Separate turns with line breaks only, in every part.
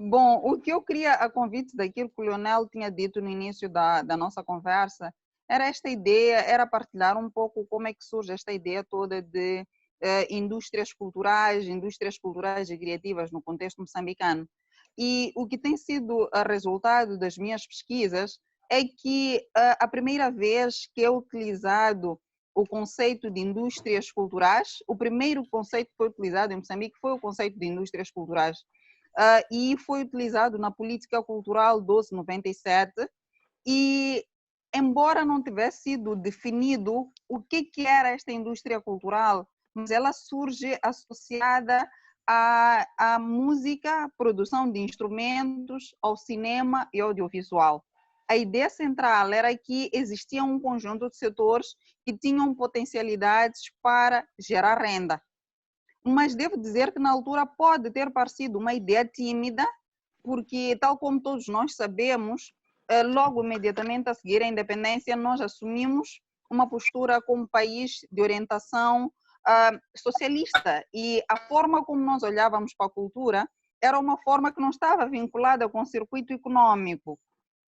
Bom, o que eu queria, a convite daquilo que o Leonel tinha dito no início da nossa conversa, era esta ideia, era partilhar um pouco como é que surge esta ideia toda de indústrias culturais e criativas no contexto moçambicano. E o que tem sido o resultado das minhas pesquisas é que a primeira vez que é utilizado o conceito de indústrias culturais, o primeiro conceito que foi utilizado em Moçambique foi o conceito de indústrias culturais. E foi utilizado na Política Cultural 1297 e, embora não tivesse sido definido o que era esta indústria cultural, mas ela surge associada à música, produção de instrumentos, ao cinema e audiovisual. A ideia central era que existia um conjunto de setores que tinham potencialidades para gerar renda. Mas devo dizer que na altura pode ter parecido uma ideia tímida, porque tal como todos nós sabemos, logo imediatamente a seguir à independência nós assumimos uma postura como país de orientação socialista, e a forma como nós olhávamos para a cultura era uma forma que não estava vinculada com o circuito econômico.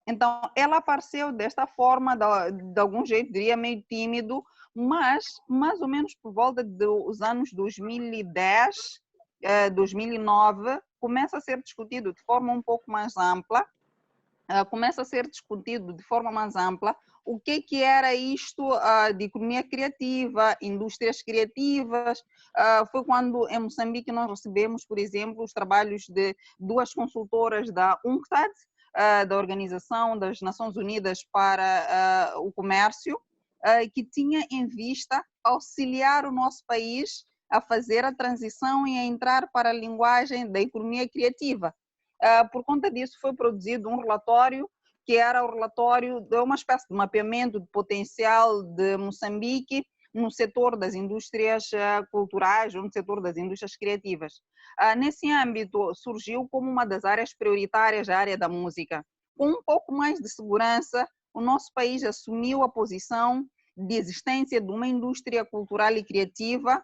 Então, ela apareceu desta forma, de algum jeito, diria meio tímido, mas mais ou menos por volta dos anos 2010, 2009, começa a ser discutido de forma um pouco mais ampla, o que era isto de economia criativa, indústrias criativas. Foi quando em Moçambique nós recebemos, por exemplo, os trabalhos de duas consultoras da UNCTAD, da Organização das Nações Unidas para o Comércio, que tinha em vista auxiliar o nosso país a fazer a transição e a entrar para a linguagem da economia criativa. Por conta disso, foi produzido um relatório que era o relatório de uma espécie de mapeamento de potencial de Moçambique no setor das indústrias culturais, no setor das indústrias criativas. Nesse âmbito, surgiu como uma das áreas prioritárias a área da música. Com um pouco mais de segurança, o nosso país assumiu a posição de existência de uma indústria cultural e criativa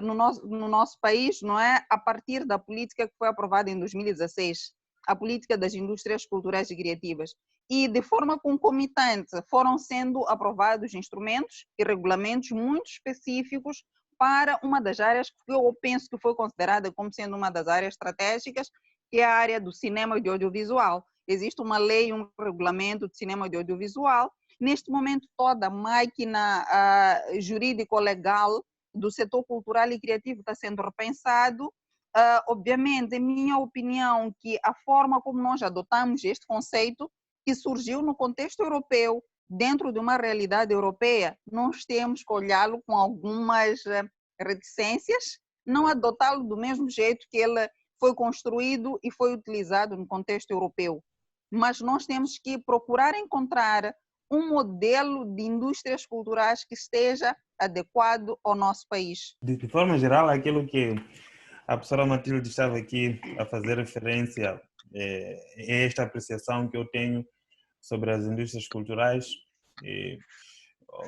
no nosso país, não é? A partir da política que foi aprovada em 2016, a política das indústrias culturais e criativas. E de forma concomitante foram sendo aprovados instrumentos e regulamentos muito específicos para uma das áreas que eu penso que foi considerada como sendo uma das áreas estratégicas, que é a área do cinema e do audiovisual. Existe uma lei, um regulamento de cinema e de audiovisual. Neste momento, toda a máquina jurídico-legal do setor cultural e criativo está sendo repensado. Obviamente, em minha opinião, que a forma como nós adotamos este conceito, que surgiu no contexto europeu, dentro de uma realidade europeia, nós temos que olhá-lo com algumas reticências, não adotá-lo do mesmo jeito que ele foi construído e foi utilizado no contexto europeu. Mas nós temos que procurar encontrar um modelo de indústrias culturais que esteja adequado ao nosso país.
De forma geral, aquilo que a professora Matilde estava aqui a fazer referência é esta apreciação que eu tenho sobre as indústrias culturais,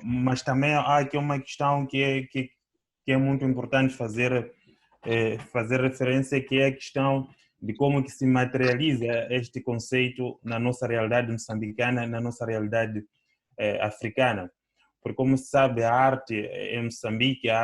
mas também há aqui uma questão que é muito importante fazer referência, que é a questão de como que se materializa este conceito na nossa realidade moçambicana, na nossa realidade africana. Porque, como se sabe, a arte em Moçambique, a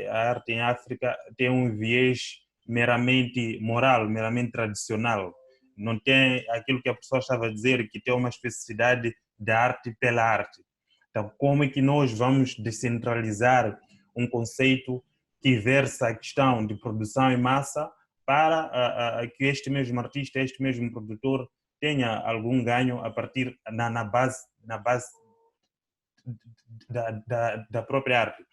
arte em África tem um viés meramente moral, meramente tradicional. Não tem aquilo que a pessoa estava a dizer, que tem uma especificidade da arte pela arte. Então, como é que nós vamos descentralizar um conceito que versa a questão de produção em massa para que este mesmo artista, este mesmo produtor tenha algum ganho a partir na base da própria arte.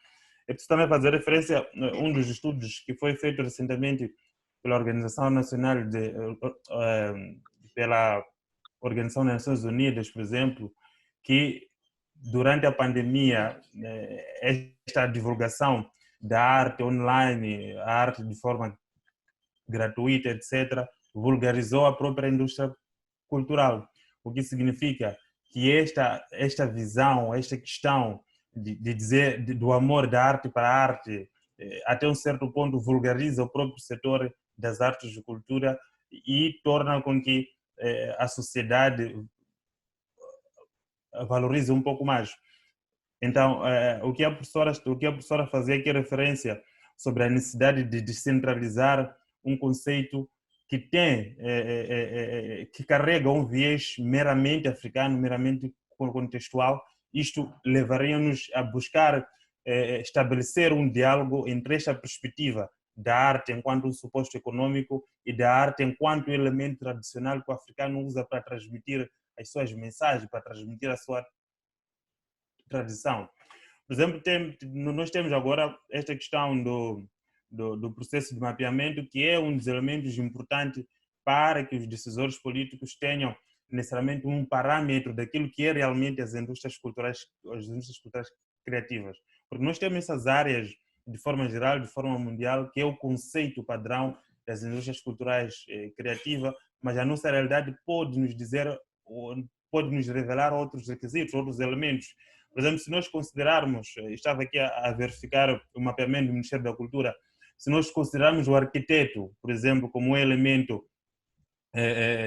É preciso também fazer referência a um dos estudos que foi feito recentemente pela Organização Nacional pela Organização das Nações Unidas, por exemplo, que durante a pandemia esta divulgação da arte online, a arte de forma gratuita, etc., vulgarizou a própria indústria cultural, o que significa que esta visão, esta questão de dizer do amor da arte para a arte, até um certo ponto vulgariza o próprio setor das artes de cultura e torna com que a sociedade valorize um pouco mais. Então, o que a professora fazia aqui referência sobre a necessidade de descentralizar um conceito que tem, que carrega um viés meramente africano, meramente contextual, isto levaria-nos a buscar estabelecer um diálogo entre esta perspectiva da arte enquanto um suposto econômico e da arte enquanto elemento tradicional que o africano usa para transmitir as suas mensagens, para transmitir a sua tradição. Por exemplo, nós temos agora esta questão do processo de mapeamento, que é um dos elementos importantes para que os decisores políticos tenham necessariamente um parâmetro daquilo que é realmente as indústrias culturais criativas. Porque nós temos essas áreas, de forma geral, de forma mundial, que é o conceito padrão das indústrias culturais criativas, mas a nossa realidade pode nos dizer, pode nos revelar outros requisitos, outros elementos. Por exemplo, se nós considerarmos, estava aqui a verificar o mapeamento do Ministério da Cultura, se nós considerarmos o arquiteto, por exemplo, como um elemento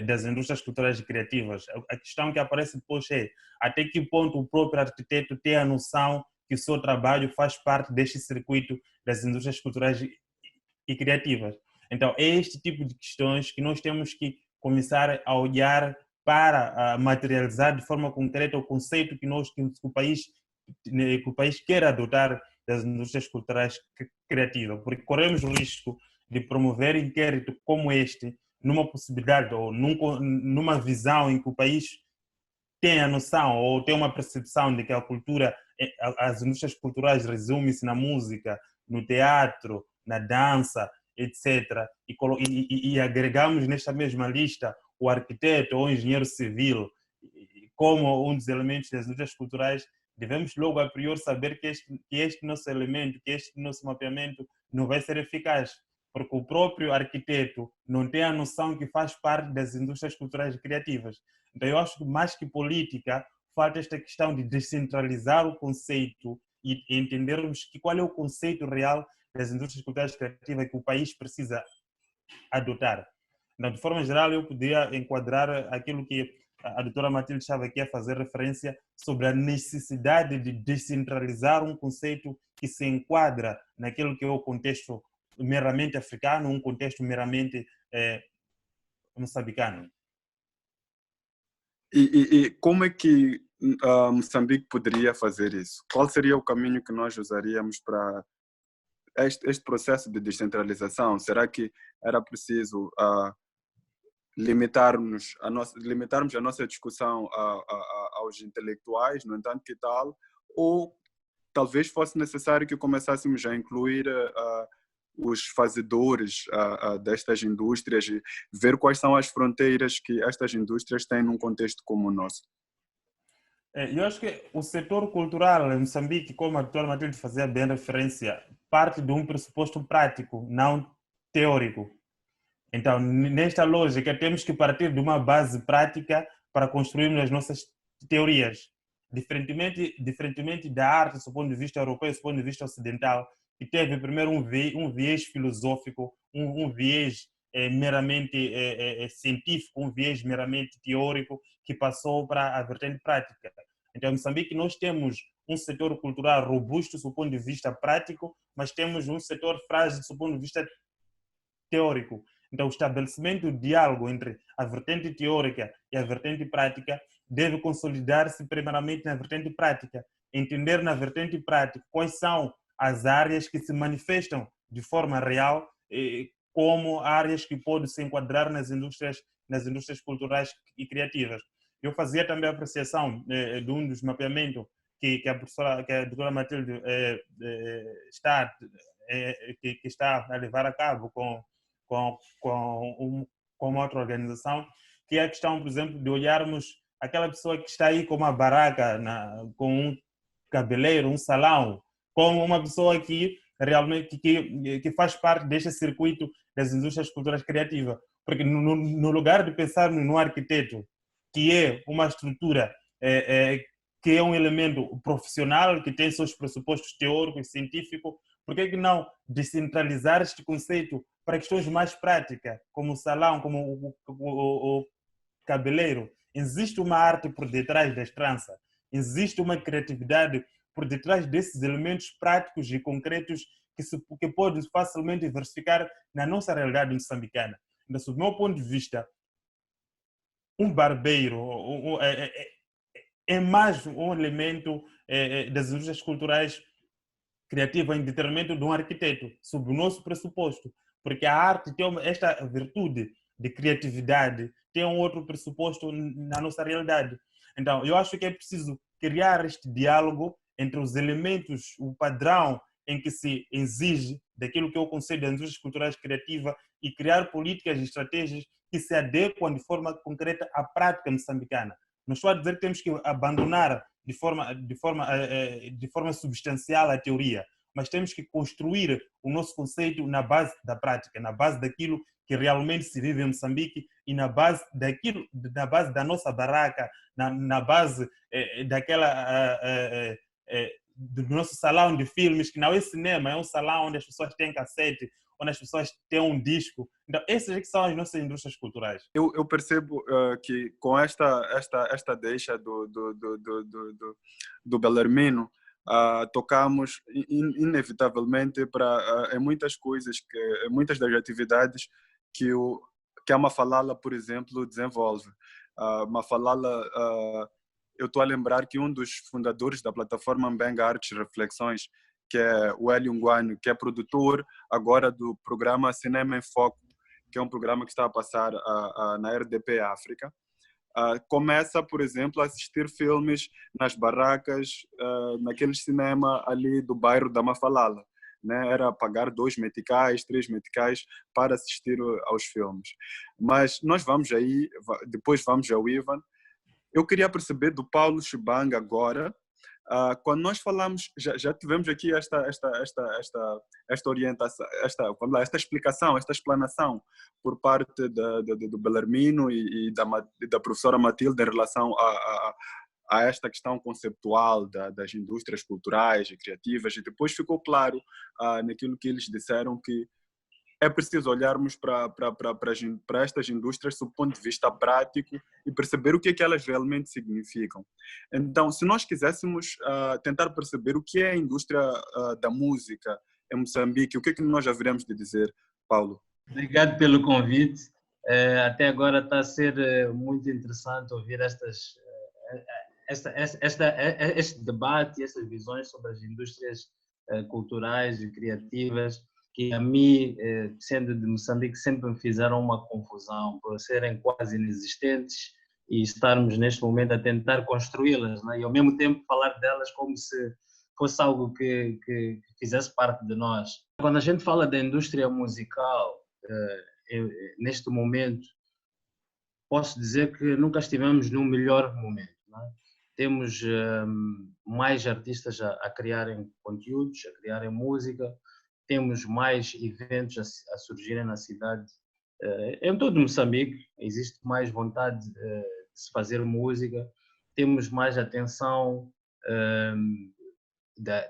das indústrias culturais e criativas, a questão que aparece depois é até que ponto o próprio arquiteto tem a noção que o seu trabalho faz parte deste circuito das indústrias culturais e criativas. Então, é este tipo de questões que nós temos que começar a olhar para materializar de forma concreta o conceito que o país quer adotar das indústrias culturais criativas, porque corremos o risco de promover inquérito como este numa possibilidade ou numa visão em que o país tem a noção ou tem uma percepção de que a cultura, as indústrias culturais resumem-se na música, no teatro, na dança, etc. E agregamos nesta mesma lista o arquiteto ou o engenheiro civil como um dos elementos das indústrias culturais, devemos logo a priori saber que este nosso elemento, que este nosso mapeamento não vai ser eficaz, porque o próprio arquiteto não tem a noção que faz parte das indústrias culturais e criativas. Então eu acho que mais que política, falta esta questão de descentralizar o conceito e entendermos qual é o conceito real das indústrias culturais e criativas que o país precisa adotar. Então, de forma geral, eu poderia enquadrar aquilo que a doutora Matilde estava aqui a fazer referência sobre a necessidade de descentralizar um conceito que se enquadra naquilo que é o contexto meramente africano, um contexto meramente moçambicano.
E como é que Moçambique poderia fazer isso? Qual seria o caminho que nós usaríamos para este processo de descentralização? Será que era preciso limitarmos a nossa discussão aos intelectuais, no entanto que tal, ou talvez fosse necessário que começássemos a incluir os fazedores destas indústrias e ver quais são as fronteiras que estas indústrias têm num contexto como o nosso?
Eu acho que o setor cultural em Moçambique, como a doutora Matilde fazia bem referência, parte de um pressuposto prático, não teórico. Então, nesta lógica, temos que partir de uma base prática para construirmos as nossas teorias. Diferentemente da arte, do ponto de vista europeu, do ponto de vista ocidental, que teve primeiro um viés filosófico, um viés meramente científico, um viés meramente teórico, que passou para a vertente prática. Então, em Moçambique, nós temos um setor cultural robusto do ponto de vista prático, mas temos um setor frágil do ponto de vista teórico. Então, o estabelecimento do diálogo entre a vertente teórica e a vertente prática deve consolidar-se primeiramente na vertente prática. Entender na vertente prática quais são as áreas que se manifestam de forma real como áreas que podem se enquadrar nas indústrias culturais e criativas. Eu fazia também a apreciação de um dos mapeamentos que a doutora Matilde está a levar a cabo com uma outra organização, que é a questão, por exemplo, de olharmos aquela pessoa que está aí com uma baraca, com um cabeleireiro, um salão, como uma pessoa que realmente que faz parte deste circuito das indústrias culturais criativas. Porque no lugar de pensar no arquiteto, que é uma estrutura, que é um elemento profissional, que tem seus pressupostos teóricos, científicos, por que não descentralizar este conceito para questões mais práticas, como o salão, como o cabeleireiro. Existe uma arte por detrás das tranças, existe uma criatividade por detrás desses elementos práticos e concretos que pode facilmente verificar na nossa realidade moçambicana. Então, sob o meu ponto de vista, um barbeiro é mais um elemento das indústrias culturais criativas em detrimento de um arquiteto, sob o nosso pressuposto, porque a arte tem esta virtude de criatividade, tem um outro pressuposto na nossa realidade. Então, eu acho que é preciso criar este diálogo entre os elementos, o padrão em que se exige daquilo que é o conceito das indústrias culturais criativas e criar políticas e estratégias que se adequam de forma concreta à prática moçambicana. Não estou a dizer que temos que abandonar de forma substancial a teoria, mas temos que construir o nosso conceito na base da prática, na base daquilo que realmente se vive em Moçambique e na base da nossa barraca, na base do nosso salão de filmes, que não é cinema, é um salão onde as pessoas têm cassete, onde as pessoas têm um disco. Então, essas que são as nossas indústrias culturais.
Eu percebo que com esta deixa do Bellarmino, tocamos inevitavelmente em muitas coisas, muitas das atividades que a Mafalala, por exemplo, desenvolve. Mafalala, eu estou a lembrar que um dos fundadores da plataforma Mbenga Artes Reflexões, que é o Hélio Nguano, que é produtor agora do programa Cinema em Foco, que é um programa que está a passar na RDP África, começa, por exemplo, a assistir filmes nas barracas, naquele cinema ali do bairro da Mafalala. Né? Era pagar 2 meticais, 3 meticais para assistir aos filmes. Mas nós vamos aí, depois vamos ao Ivan. Eu queria perceber do Paulo Chibanga agora, quando nós falamos, já tivemos aqui esta orientação, esta explicação, esta explanação por parte do Bellarmino e da professora Matilde em relação a esta questão conceptual das indústrias culturais e criativas, e depois ficou claro naquilo que eles disseram que é preciso olharmos para estas indústrias sob o ponto de vista prático e perceber o que é que elas realmente significam. Então, se nós quiséssemos tentar perceber o que é a indústria da música em Moçambique, o que é que nós haveríamos de dizer, Paulo?
Obrigado pelo convite. Até agora está a ser muito interessante ouvir este debate e estas visões sobre as indústrias culturais e criativas, que a mim, sendo de Moçambique, sempre me fizeram uma confusão por serem quase inexistentes e estarmos neste momento a tentar construí-las, né? E ao mesmo tempo falar delas como se fosse algo que fizesse parte de nós. Quando a gente fala da indústria musical, neste momento, posso dizer que nunca estivemos num melhor momento, né? Temos mais artistas a criarem conteúdos, a criarem música, temos mais eventos a surgirem na cidade. Em todo Moçambique existe mais vontade de se fazer música, temos mais atenção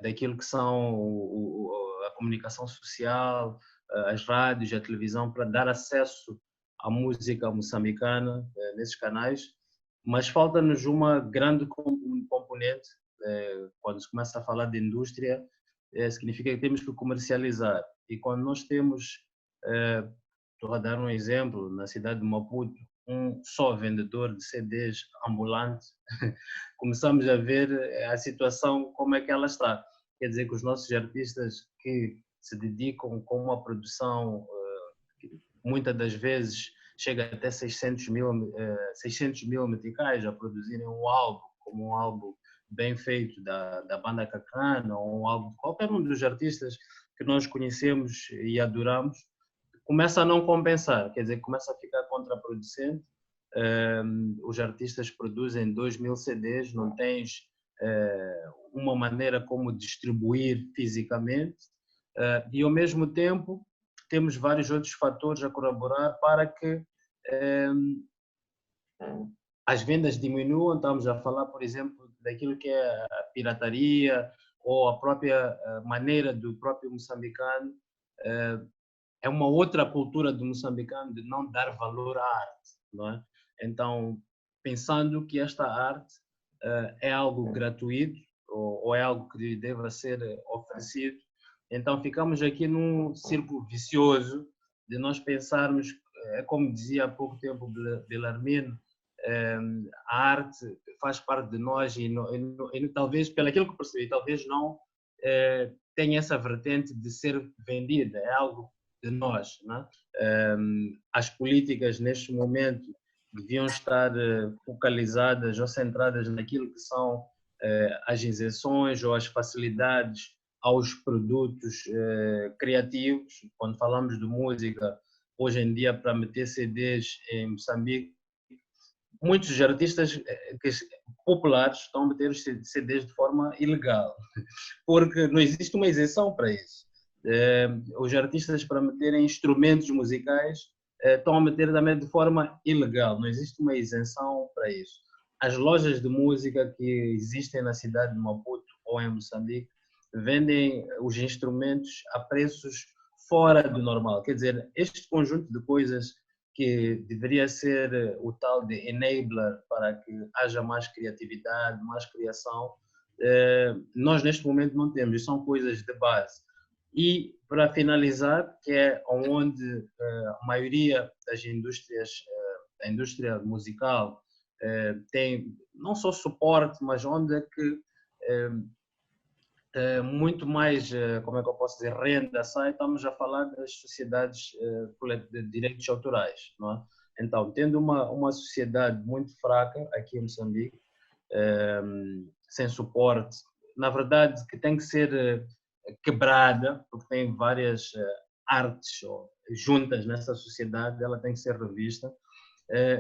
daquilo que são a comunicação social, as rádios, a televisão, para dar acesso à música moçambicana nesses canais, mas falta-nos uma grande componente. Quando se começa a falar de indústria, significa que temos que comercializar. E quando nós temos, estou a dar um exemplo, na cidade de Maputo, um só vendedor de CDs ambulante, começamos a ver a situação como é que ela está. Quer dizer que os nossos artistas que se dedicam com uma produção, muitas das vezes chega até 600 mil meticais a produzirem um álbum, como um álbum bem feito da banda Cacana, ou um álbum de qualquer um dos artistas que nós conhecemos e adoramos, começa a não compensar, quer dizer, começa a ficar contraproducente. Os artistas produzem 2.000 CDs, não tens uma maneira como distribuir fisicamente, e ao mesmo tempo temos vários outros fatores a colaborar para que as vendas diminuam. Estamos a falar, por exemplo, daquilo que é a pirataria ou a própria maneira do próprio moçambicano é uma outra cultura do moçambicano de não dar valor à arte, não é? Então, pensando que esta arte é algo gratuito ou é algo que deva ser oferecido, então ficamos aqui num círculo vicioso de nós pensarmos, como dizia há pouco tempo Belarmino, a arte faz parte de nós e talvez, pelo aquilo que percebi, talvez não tenha essa vertente de ser vendida, é algo de nós, né? As políticas neste momento deviam estar focalizadas ou centradas naquilo que são as isenções ou as facilidades aos produtos criativos. Quando falamos de música, hoje em dia, para meter CDs em Moçambique, muitos artistas populares estão a meter os CDs de forma ilegal, porque não existe uma isenção para isso. Os artistas, para meterem instrumentos musicais, estão a meter também de forma ilegal, não existe uma isenção para isso. As lojas de música que existem na cidade de Maputo ou em Moçambique vendem os instrumentos a preços fora do normal. Quer dizer, este conjunto de coisas que deveria ser o tal de enabler para que haja mais criatividade, mais criação, nós neste momento não temos, e são coisas de base. E para finalizar, que é onde a maioria das indústrias, a indústria musical tem não só suporte, mas onde é que muito mais, como é que eu posso dizer, renda sai, estamos a falar das sociedades de direitos autorais, não é? Então, tendo uma sociedade muito fraca aqui em Moçambique, sem suporte, na verdade que tem que ser quebrada, porque tem várias artes juntas nessa sociedade, ela tem que ser revista.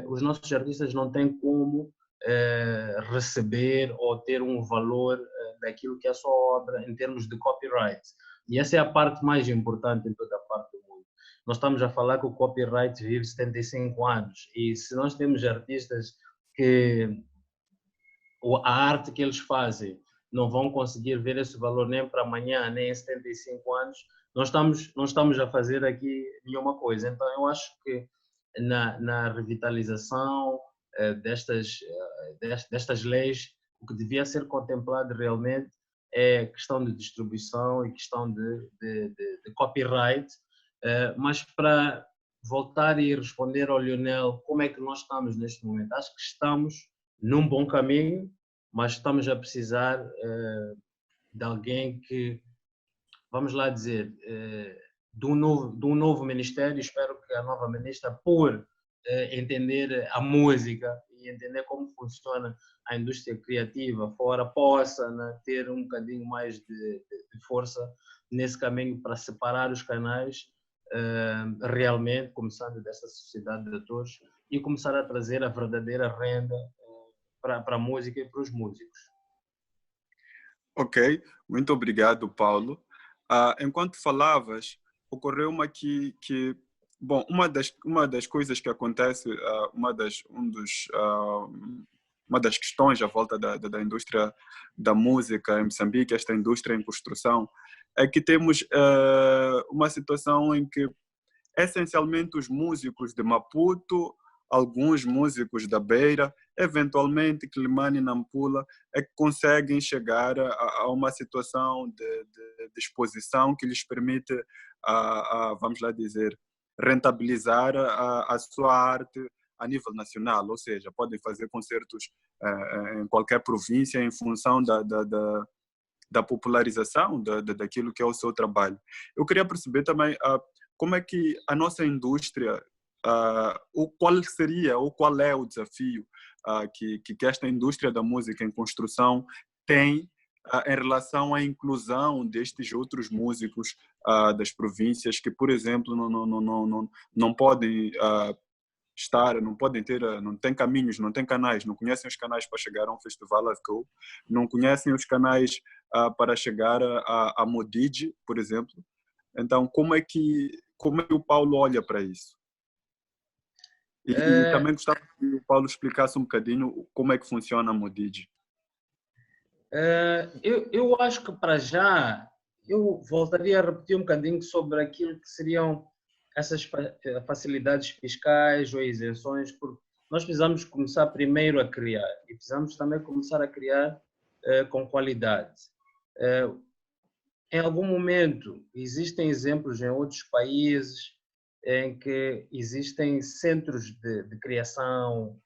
Os nossos artistas não têm como receber ou ter um valor daquilo que é a sua obra em termos de copyright. E essa é a parte mais importante em toda a parte do mundo. Nós estamos a falar que o copyright vive 75 anos e se nós temos artistas que a arte que eles fazem não vão conseguir ver esse valor nem para amanhã, nem em 75 anos, não estamos a fazer aqui nenhuma coisa. Então eu acho que na revitalização destas leis, o que devia ser contemplado realmente é questão de distribuição e questão de copyright, mas para voltar e responder ao Lionel, como é que nós estamos neste momento? Acho que estamos num bom caminho, mas estamos a precisar de alguém que, vamos lá dizer, de um novo ministério. Espero que a nova ministra, por entender a música e entender como funciona a indústria criativa fora, possa, né, ter um bocadinho mais de força nesse caminho para separar os canais realmente, começando dessa sociedade de atores e começar a trazer a verdadeira renda para a música e para os músicos.
Ok, muito obrigado, Paulo. Enquanto falavas, ocorreu-me aqui que, bom, uma das coisas que acontece, uma das questões à volta da indústria da música em Moçambique, esta indústria em construção, é que temos uma situação em que, essencialmente, os músicos de Maputo, alguns músicos da Beira, eventualmente Quilimane e Nampula, é que conseguem chegar a uma situação de exposição que lhes permite, vamos lá dizer, rentabilizar a sua arte a nível nacional, ou seja, podem fazer concertos em qualquer província em função da popularização daquilo que é o seu trabalho. Eu queria perceber também como é que a nossa indústria, qual seria ou qual é o desafio que esta indústria da música em construção tem em relação à inclusão destes outros músicos das províncias que, por exemplo, não podem estar, não podem ter, não têm caminhos, não têm canais, não conhecem os canais para chegar a um festival ASCO, não conhecem os canais para chegar a Modide, por exemplo. Então, como é que o Paulo olha para isso? E também gostava que o Paulo explicasse um bocadinho como é que funciona a Modide.
Eu acho que, para já, eu voltaria a repetir um bocadinho sobre aquilo que seriam essas facilidades fiscais ou isenções, porque nós precisamos começar primeiro a criar e precisamos também começar a criar com qualidade. Em algum momento, existem exemplos em outros países em que existem centros de criação,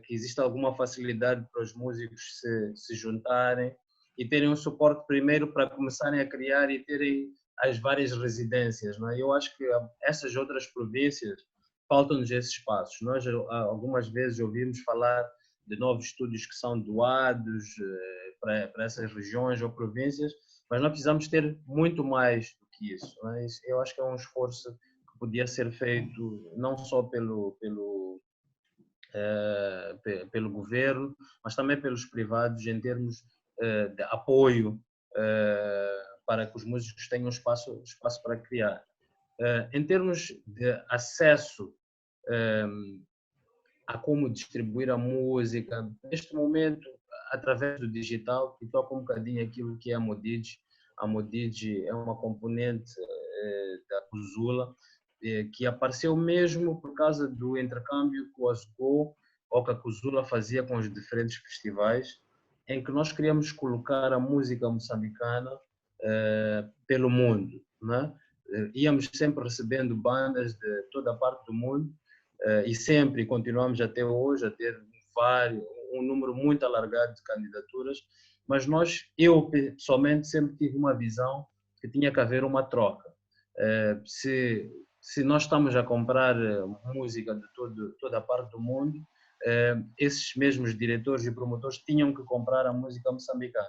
que existe alguma facilidade para os músicos se juntarem e terem um suporte primeiro para começarem a criar e terem as várias residências. Não é? Eu acho que essas outras províncias faltam-nos esses espaços. Nós algumas vezes ouvimos falar de novos estúdios que são doados para essas regiões ou províncias, mas nós precisamos ter muito mais do que isso. Não é? Eu acho que é um esforço que podia ser feito não só pelo governo, mas também pelos privados em termos de apoio para que os músicos tenham espaço para criar. Em termos de acesso a como distribuir a música, neste momento, através do digital, e toca um bocadinho aquilo que é a Mudigi. A Mudigi é uma componente da Kuzula, que apareceu mesmo por causa do intercâmbio que o Azgo ou que a Kuzula fazia com os diferentes festivais, em que nós queríamos colocar a música moçambicana pelo mundo, né? Íamos sempre recebendo bandas de toda a parte do mundo e sempre continuamos até hoje a ter um número muito alargado de candidaturas, mas eu pessoalmente sempre tive uma visão que tinha que haver uma troca. Se nós estamos a comprar música de toda a parte do mundo, esses mesmos diretores e promotores tinham que comprar a música moçambicana.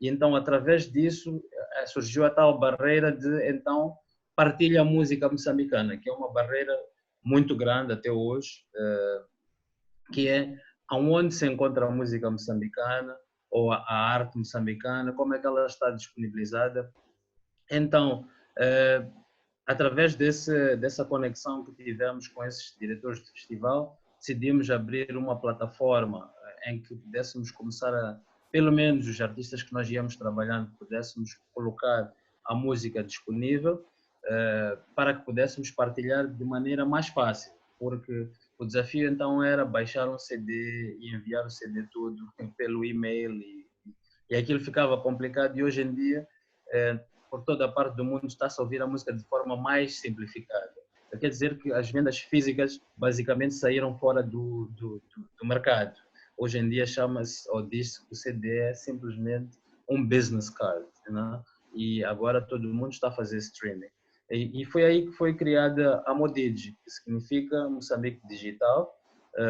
E então, através disso, surgiu a tal barreira de, então, partilha a música moçambicana, que é uma barreira muito grande até hoje, que é aonde se encontra a música moçambicana ou a arte moçambicana, como é que ela está disponibilizada. Então, através dessa conexão que tivemos com esses diretores de festival, decidimos abrir uma plataforma em que pudéssemos começar pelo menos os artistas que nós íamos trabalhando, pudéssemos colocar a música disponível para que pudéssemos partilhar de maneira mais fácil, porque o desafio então era baixar um CD e enviar o CD todo pelo e-mail e aquilo ficava complicado, e hoje em dia por toda a parte do mundo está-se a ouvir a música de forma mais simplificada. Quer dizer que as vendas físicas basicamente saíram fora do mercado. Hoje em dia chama-se, ou diz-se que o CD é simplesmente um business card, né? E agora todo mundo está a fazer streaming. E foi aí que foi criada a Mudigi, que significa Moçambique Digital.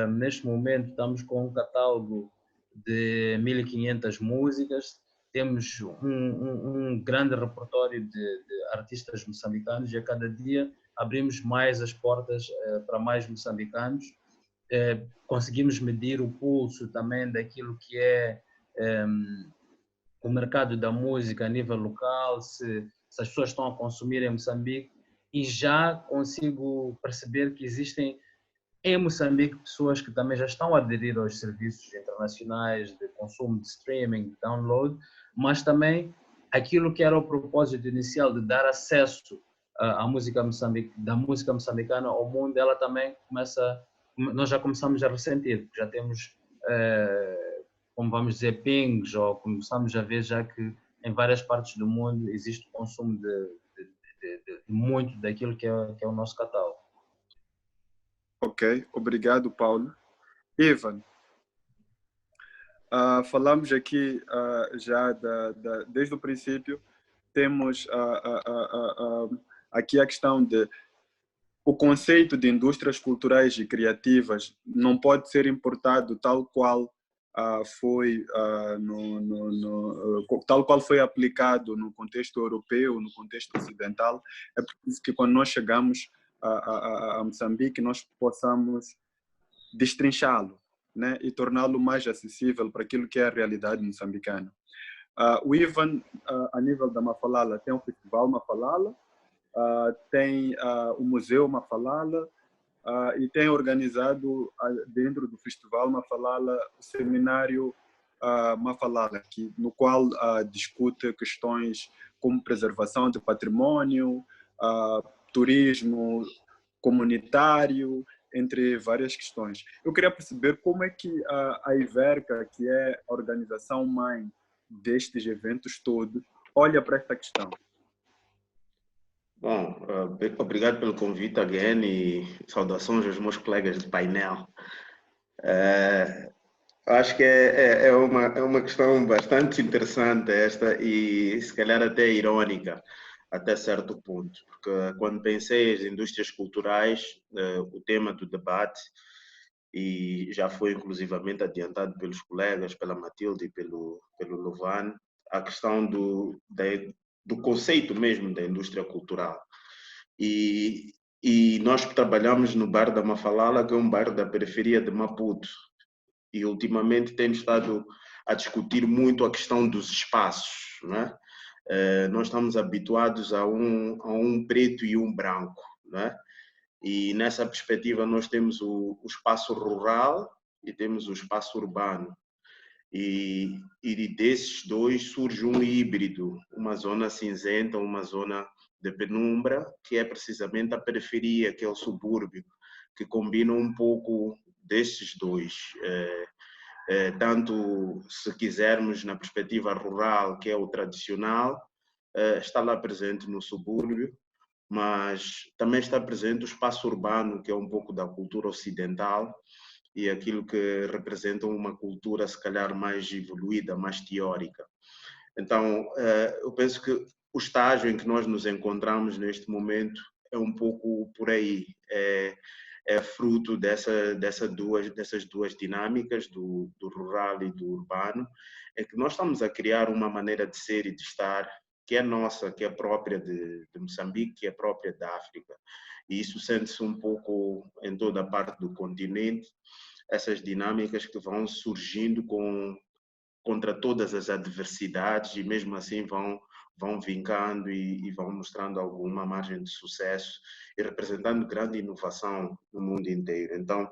Neste momento estamos com um catálogo de 1.500 músicas, temos um grande repertório de artistas moçambicanos e a cada dia abrimos mais as portas para mais moçambicanos. Conseguimos medir o pulso também daquilo que é o mercado da música a nível local, se as pessoas estão a consumir em Moçambique, e já consigo perceber que existem em Moçambique pessoas que também já estão a aderir aos serviços internacionais de consumo de streaming, de download, mas também aquilo que era o propósito inicial de dar acesso à música da música moçambicana ao mundo, ela também nós já começamos a ressentir, porque já temos, como vamos dizer, pings, ou começamos a ver já que em várias partes do mundo existe o consumo de muito daquilo que é o nosso catálogo.
Ok, obrigado, Paulo. Ivan, falamos aqui já desde o princípio, temos aqui a questão de o conceito de indústrias culturais e criativas não pode ser importado tal qual tal qual foi aplicado no contexto europeu, no contexto ocidental. É por isso que quando nós chegamos a Moçambique, nós possamos destrinchá-lo, né, e torná-lo mais acessível para aquilo que é a realidade moçambicana. O Ivan, a nível da Mafalala, tem o Festival Mafalala, tem o Museu Mafalala e tem organizado dentro do Festival Mafalala o Seminário Mafalala, no qual discute questões como preservação de patrimônio, turismo comunitário, entre várias questões. Eu queria perceber como é que a Iverca, que é a organização mãe destes eventos todos, olha para esta questão.
Bom, obrigado pelo convite, again, e saudações aos meus colegas de painel. Acho que é uma questão bastante interessante esta e se calhar até irônica, até certo ponto, porque quando pensei as indústrias culturais, o tema do debate, e já foi inclusivamente adiantado pelos colegas, pela Matilde e pelo Lovan, a questão do conceito mesmo da indústria cultural. E nós trabalhamos no bairro da Mafalala, que é um bairro da periferia de Maputo, e ultimamente temos estado a discutir muito a questão dos espaços, não é? Nós estamos habituados a um preto e um branco, não é? E nessa perspectiva nós temos o espaço rural e temos o espaço urbano. E desses dois surge um híbrido, uma zona cinzenta, uma zona de penumbra, que é precisamente a periferia, que é o subúrbio, que combina um pouco desses dois. Tanto, se quisermos, na perspectiva rural, que é o tradicional, está lá presente no subúrbio, mas também está presente o espaço urbano, que é um pouco da cultura ocidental e aquilo que representa uma cultura, se calhar, mais evoluída, mais teórica. Então, eu penso que o estágio em que nós nos encontramos neste momento é um pouco por aí. É fruto dessas duas dinâmicas, do rural e do urbano, é que nós estamos a criar uma maneira de ser e de estar que é nossa, que é própria de Moçambique, que é própria da África. E isso sente-se um pouco em toda a parte do continente, essas dinâmicas que vão surgindo contra todas as adversidades e mesmo assim vão vincando e vão mostrando alguma margem de sucesso e representando grande inovação no mundo inteiro. Então,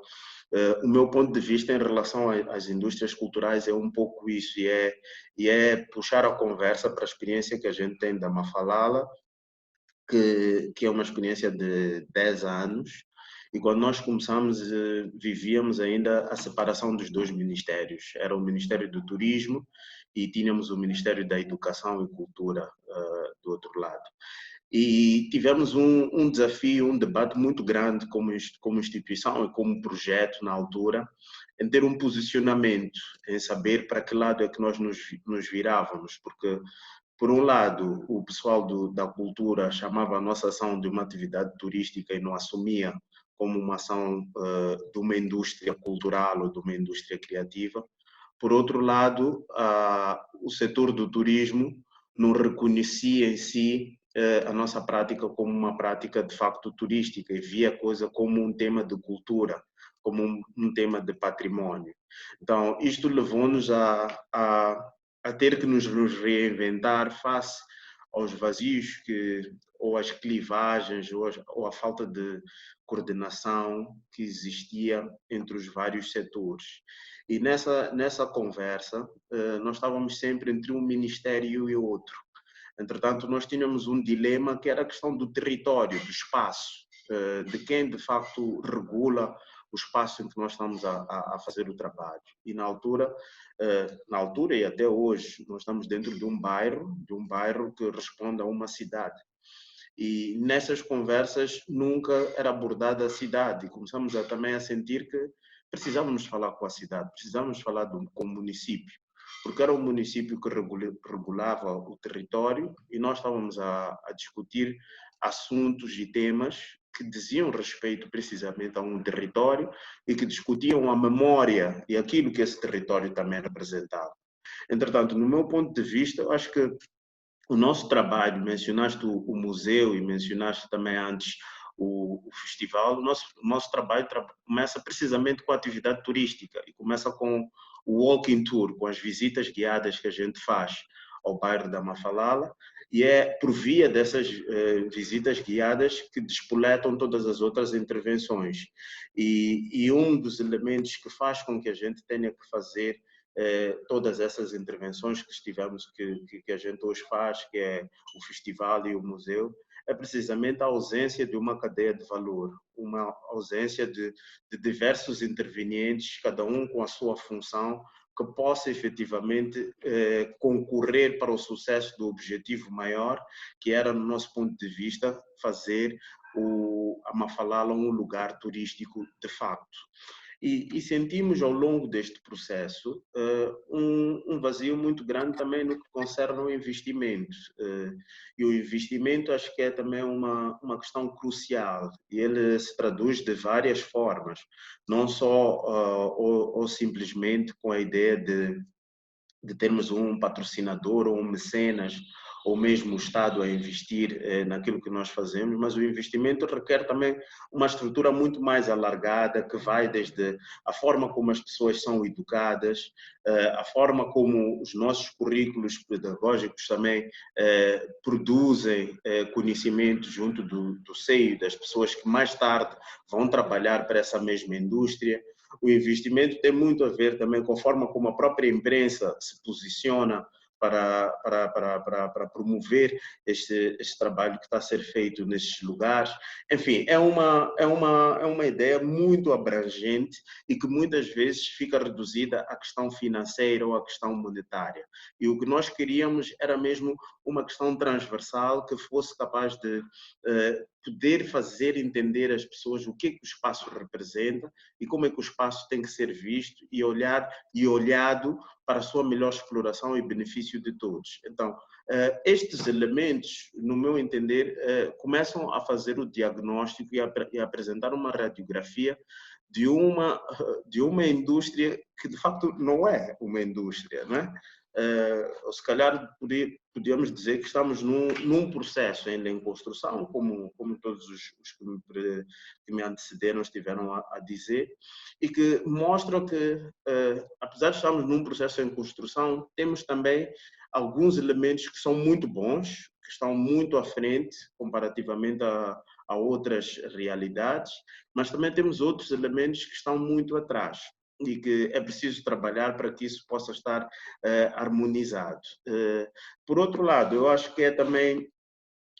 o meu ponto de vista em relação às indústrias culturais é um pouco isso, e é puxar a conversa para a experiência que a gente tem da Mafalala, que é uma experiência de 10 anos, e quando nós começamos, vivíamos ainda a separação dos dois ministérios. Era o Ministério do Turismo e tínhamos o Ministério da Educação e Cultura do outro lado. E tivemos um desafio, um debate muito grande como instituição e como projeto na altura, em ter um posicionamento, em saber para que lado é que nós nos virávamos, porque, por um lado, o pessoal da cultura chamava a nossa ação de uma atividade turística e não assumia como uma ação de uma indústria cultural ou de uma indústria criativa. Por outro lado, o setor do turismo não reconhecia em si a nossa prática como uma prática de facto turística e via a coisa como um tema de cultura, como um tema de património. Então, isto levou-nos a ter que nos reinventar face aos vazios ou às clivagens ou a falta de coordenação que existia entre os vários setores. E nessa conversa, nós estávamos sempre entre um ministério e outro. Entretanto, nós tínhamos um dilema que era a questão do território, do espaço, de quem de facto regula o espaço em que nós estamos a fazer o trabalho. E na altura e até hoje, nós estamos dentro de um bairro que responde a uma cidade. E nessas conversas nunca era abordada a cidade e começamos também a sentir que precisávamos falar com a cidade, precisávamos falar com o município, porque era o município que regulava o território e nós estávamos a discutir assuntos e temas que diziam respeito precisamente a um território e que discutiam a memória e aquilo que esse território também representava. Entretanto, no meu ponto de vista, eu acho que o nosso trabalho, mencionaste o museu e mencionaste também antes o festival, o nosso trabalho começa precisamente com a atividade turística e começa com o walking tour, com as visitas guiadas que a gente faz ao bairro da Mafalala, e é por via dessas visitas guiadas que despoletam todas as outras intervenções. E um dos elementos que faz com que a gente tenha que fazer todas essas intervenções que a gente hoje faz, que é o festival e o museu, é precisamente a ausência de uma cadeia de valor, uma ausência de diversos intervenientes, cada um com a sua função, que possa efetivamente concorrer para o sucesso do objetivo maior, que era, no nosso ponto de vista, fazer a Mafalala um lugar turístico de facto. E sentimos ao longo deste processo um vazio muito grande também no que concerne ao investimento. E o investimento acho que é também uma questão crucial, e ele se traduz de várias formas, não só ou simplesmente com a ideia de termos um patrocinador ou um mecenas, ou mesmo o Estado a investir naquilo que nós fazemos, mas o investimento requer também uma estrutura muito mais alargada, que vai desde a forma como as pessoas são educadas, a forma como os nossos currículos pedagógicos também produzem conhecimento junto do seio das pessoas que mais tarde vão trabalhar para essa mesma indústria. O investimento tem muito a ver também com a forma como a própria imprensa se posiciona para promover este trabalho que está a ser feito nesses lugares. Enfim, é uma ideia muito abrangente e que muitas vezes fica reduzida à questão financeira ou à questão monetária. E o que nós queríamos era mesmo uma questão transversal que fosse capaz de poder fazer entender às pessoas o que é que o espaço representa e como é que o espaço tem que ser visto e olhado para a sua melhor exploração e benefício de todos. Então, estes elementos, no meu entender, começam a fazer o diagnóstico e a apresentar uma radiografia de uma indústria que, de facto, não é uma indústria, não é? Ou se calhar podíamos dizer que estamos num processo ainda em construção, como todos os que me antecederam estiveram a dizer, e que mostram que, apesar de estarmos num processo em construção, temos também alguns elementos que são muito bons, que estão muito à frente comparativamente a outras realidades, mas também temos outros elementos que estão muito atrás e que é preciso trabalhar para que isso possa estar harmonizado. Por outro lado, eu acho que é também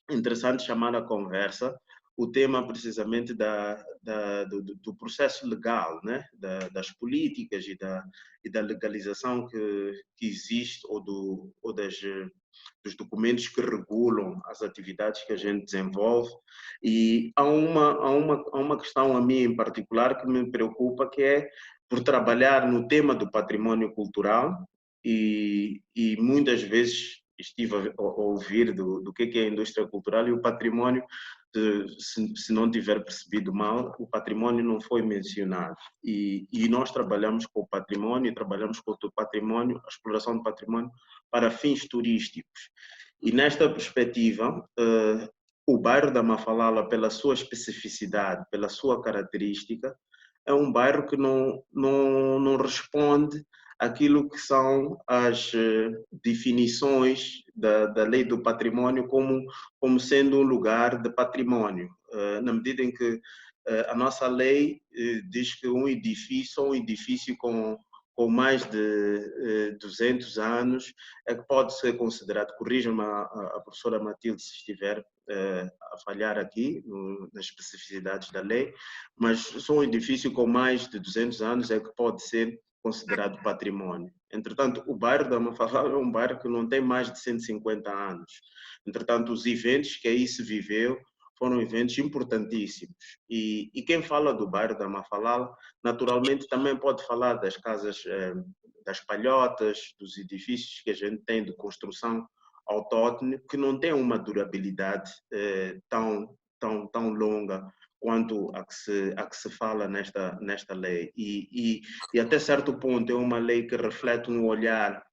interessante chamar à conversa o tema precisamente do processo legal, né? Das políticas e da legalização que existe, ou dos documentos que regulam as atividades que a gente desenvolve. E há uma questão a mim em particular que me preocupa, que é por trabalhar no tema do património cultural e muitas vezes estive a ouvir do que é a indústria cultural, e o património, se não tiver percebido mal, o património não foi mencionado. E nós trabalhamos com o património, trabalhamos com o património, a exploração do património para fins turísticos. E nesta perspectiva, o bairro da Mafalala, pela sua especificidade, pela sua característica, é um bairro que não responde àquilo que são as definições da lei do património como sendo um lugar de património, na medida em que a nossa lei diz que um edifício com mais de 200 anos é que pode ser considerado, corrija-me a professora Matilde se estiver a falhar aqui nas especificidades da lei, mas só um edifício com mais de 200 anos é que pode ser considerado património. Entretanto, o bairro da Mafalala é um bairro que não tem mais de 150 anos. Entretanto, os eventos que aí se viveu foram eventos importantíssimos. E quem fala do bairro da Mafalala, naturalmente também pode falar das casas, das palhotas, dos edifícios que a gente tem de construção autóctone, que não tem uma durabilidade tão longa quanto a que se fala nesta lei. E até certo ponto é uma lei que reflete um olhar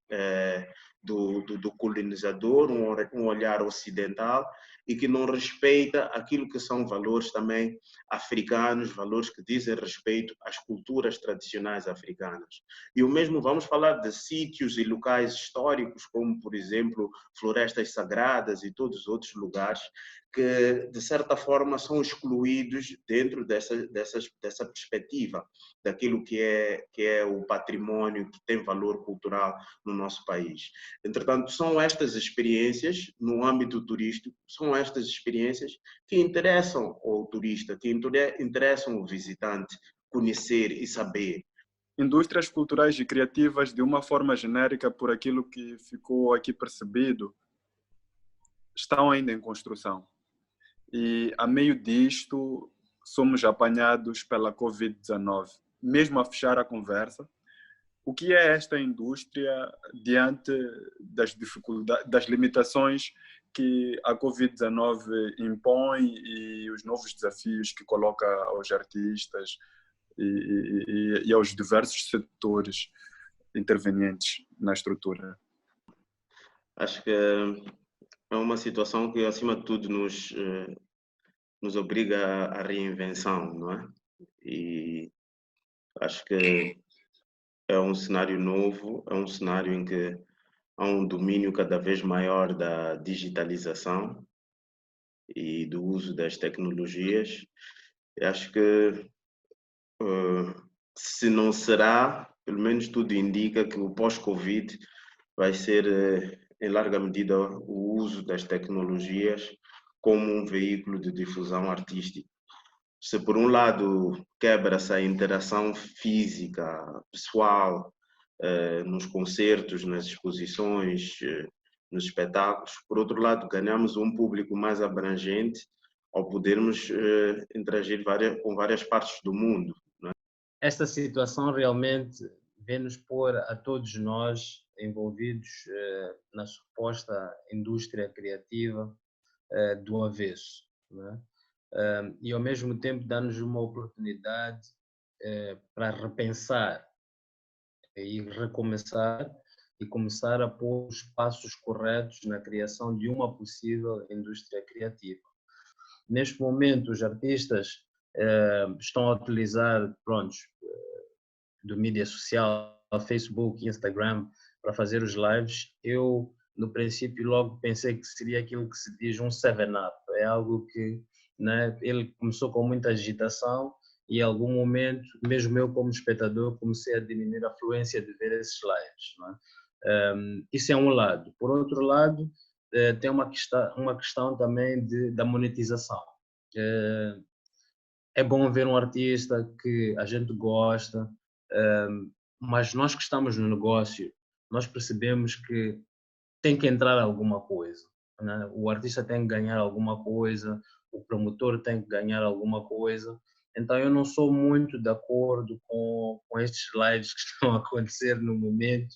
do colonizador, um olhar ocidental, e que não respeita aquilo que são valores também africanos, valores que dizem respeito às culturas tradicionais africanas. E o mesmo vamos falar de sítios e locais históricos, como, por exemplo, florestas sagradas e todos os outros lugares que, de certa forma, são excluídos dentro dessa perspectiva, daquilo que é o património que tem valor cultural no nosso país. Entretanto, são estas experiências, no âmbito turístico, são estas experiências que interessam ao turista, que interessam o visitante conhecer e saber.
Indústrias culturais e criativas, de uma forma genérica, por aquilo que ficou aqui percebido, estão ainda em construção. E, a meio disto, somos apanhados pela Covid-19. Mesmo a fechar a conversa, o que é esta indústria diante das dificuldades, das limitações que a Covid-19 impõe e os novos desafios que coloca aos artistas e aos diversos setores intervenientes na estrutura?
Acho que é uma situação que, acima de tudo, nos obriga à reinvenção, não é? E acho que é um cenário novo, é um cenário em que há um domínio cada vez maior da digitalização e do uso das tecnologias. Eu acho que, se não será, pelo menos tudo indica que o pós-Covid vai ser, em larga medida, o uso das tecnologias como um veículo de difusão artística. Se por um lado quebra-se a interação física, pessoal, nos concertos, nas exposições, nos espetáculos, por outro lado ganhamos um público mais abrangente ao podermos interagir com várias partes do mundo. Não é?
Esta situação realmente vem-nos pôr a todos nós envolvidos na suposta indústria criativa do avesso, não é? E ao mesmo tempo dá-nos uma oportunidade para repensar e recomeçar e começar a pôr os passos corretos na criação de uma possível indústria criativa. Neste momento, os artistas estão a utilizar, do mídia social, Facebook, Instagram, para fazer os lives. Eu, no princípio, logo pensei que seria aquilo que se diz um 7-up. É algo que, né, ele começou com muita agitação e em algum momento, mesmo eu como espectador, comecei a diminuir a fluência de ver esses lives. Né? Isso é um lado. Por outro lado, tem uma questão também da monetização. É bom ver um artista que a gente gosta, mas nós que estamos no negócio, nós percebemos que tem que entrar alguma coisa, né? O artista tem que ganhar alguma coisa, o promotor tem que ganhar alguma coisa. Então eu não sou muito de acordo com estes lives que estão a acontecer no momento,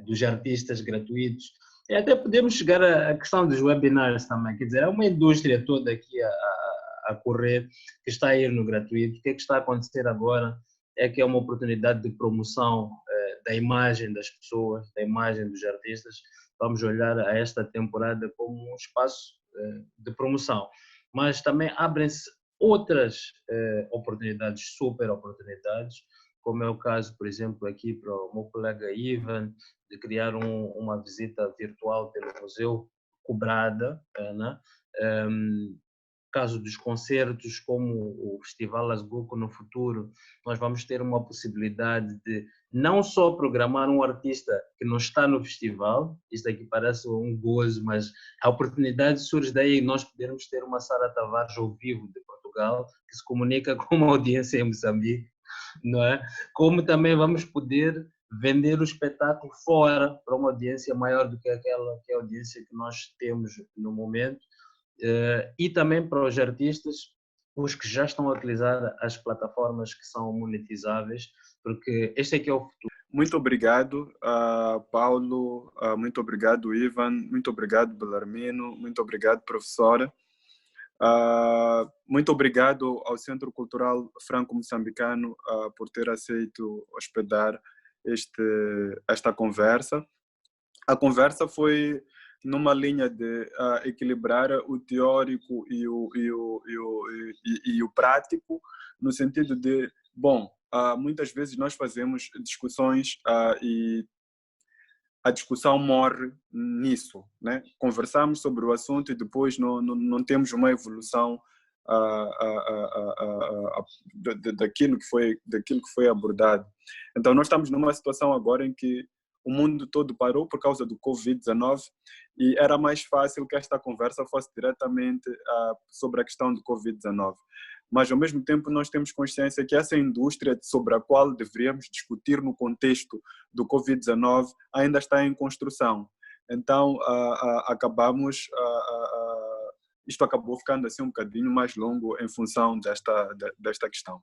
dos artistas gratuitos. E até podemos chegar à questão dos webinars também, quer dizer, é uma indústria toda aqui a correr, que está a ir no gratuito. O que é que está a acontecer agora é que é uma oportunidade de promoção da imagem das pessoas, da imagem dos artistas. Vamos olhar a esta temporada como um espaço de promoção. Mas também abrem-se outras oportunidades, super oportunidades, como é o caso, por exemplo, aqui para o meu colega Ivan, de criar uma visita virtual pelo museu cobrada, né? Caso dos concertos, como o Festival Asgoco no futuro, nós vamos ter uma possibilidade de não só programar um artista que não está no festival, isto aqui parece um gozo, mas a oportunidade surge daí nós podermos ter uma Sara Tavares ao vivo de Portugal, que se comunica com uma audiência em Moçambique, não é? Como também vamos poder vender o espetáculo fora para uma audiência maior do que a audiência que nós temos no momento. E também para os artistas, os que já estão a utilizar as plataformas que são monetizáveis, porque este aqui é o futuro.
Muito obrigado, Paulo, muito obrigado, Ivan, muito obrigado, Belarmino, muito obrigado, professora. Muito obrigado ao Centro Cultural Franco-Moçambicano por ter aceito hospedar esta conversa. A conversa foi numa linha de equilibrar o teórico e o prático, no sentido de, muitas vezes nós fazemos discussões e a discussão morre nisso, né? Conversamos sobre o assunto e depois não temos uma evolução daquilo que foi abordado. Então nós estamos numa situação agora em que o mundo todo parou por causa do Covid-19 e era mais fácil que esta conversa fosse diretamente sobre a questão do Covid-19. Mas, ao mesmo tempo, nós temos consciência que essa indústria sobre a qual deveríamos discutir no contexto do Covid-19 ainda está em construção. Então, isto acabou ficando assim um bocadinho mais longo em função desta questão.